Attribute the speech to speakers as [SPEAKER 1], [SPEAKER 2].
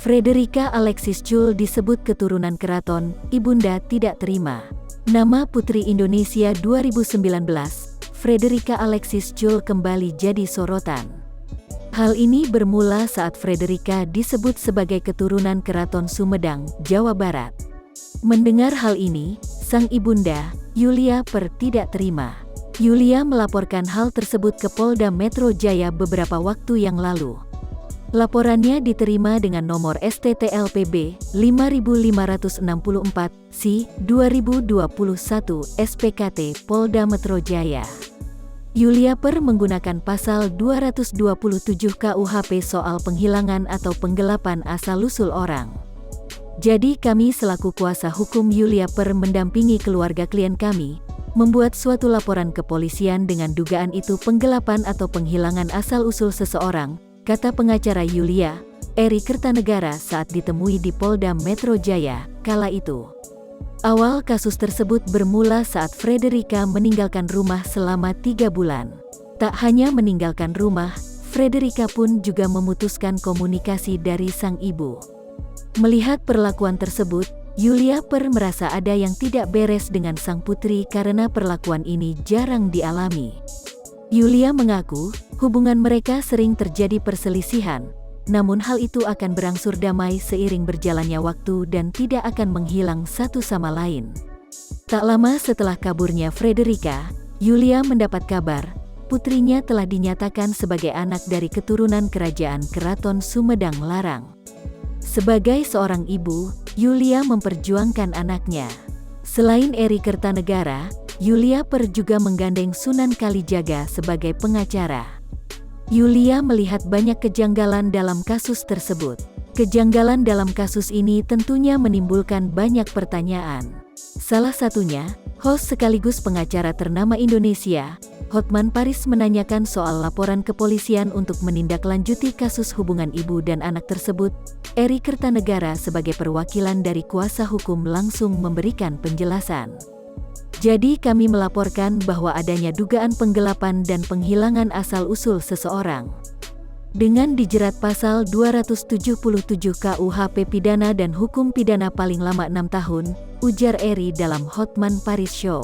[SPEAKER 1] Frederica Alexis Jul disebut keturunan keraton, ibunda tidak terima. Nama Putri Indonesia 2019, Frederica Alexis Jul kembali jadi sorotan. Hal ini bermula saat Frederica disebut sebagai keturunan Keraton Sumedang, Jawa Barat. Mendengar hal ini, sang ibunda, Yulia Per, tidak terima. Yulia melaporkan hal tersebut ke Polda Metro Jaya beberapa waktu yang lalu. Laporannya diterima dengan nomor STTLPB 5564-2021 SPKT Polda Metro Jaya. Yulia Per menggunakan pasal 227 KUHP soal penghilangan atau penggelapan asal-usul orang. Jadi kami selaku kuasa hukum Yulia Per mendampingi keluarga klien kami, membuat suatu laporan ke kepolisian dengan dugaan itu penggelapan atau penghilangan asal-usul seseorang, kata pengacara Yulia, Eri Kertanegara saat ditemui di Polda Metro Jaya, kala itu. Awal kasus tersebut bermula saat Frederica meninggalkan rumah selama 3 bulan. Tak hanya meninggalkan rumah, Frederica pun juga memutuskan komunikasi dari sang ibu. Melihat perlakuan tersebut, Yulia Per merasa ada yang tidak beres dengan sang putri karena perlakuan ini jarang dialami. Yulia mengaku, hubungan mereka sering terjadi perselisihan, namun hal itu akan berangsur damai seiring berjalannya waktu dan tidak akan menghilang satu sama lain. Tak lama setelah kaburnya Frederica, Yulia mendapat kabar, putrinya telah dinyatakan sebagai anak dari keturunan kerajaan Keraton Sumedang Larang. Sebagai seorang ibu, Yulia memperjuangkan anaknya. Selain Eri Kertanegara, Yulia Per juga menggandeng Sunan Kalijaga sebagai pengacara. Yulia melihat banyak kejanggalan dalam kasus tersebut. Kejanggalan dalam kasus ini tentunya menimbulkan banyak pertanyaan. Salah satunya, host sekaligus pengacara ternama Indonesia, Hotman Paris menanyakan soal laporan kepolisian untuk menindaklanjuti kasus hubungan ibu dan anak tersebut. Eri Kertanegara sebagai perwakilan dari kuasa hukum langsung memberikan penjelasan. Jadi kami melaporkan bahwa adanya dugaan penggelapan dan penghilangan asal-usul seseorang. Dengan dijerat pasal 277 KUHP pidana dan hukum pidana paling lama 6 tahun, ujar Eri dalam Hotman Paris Show.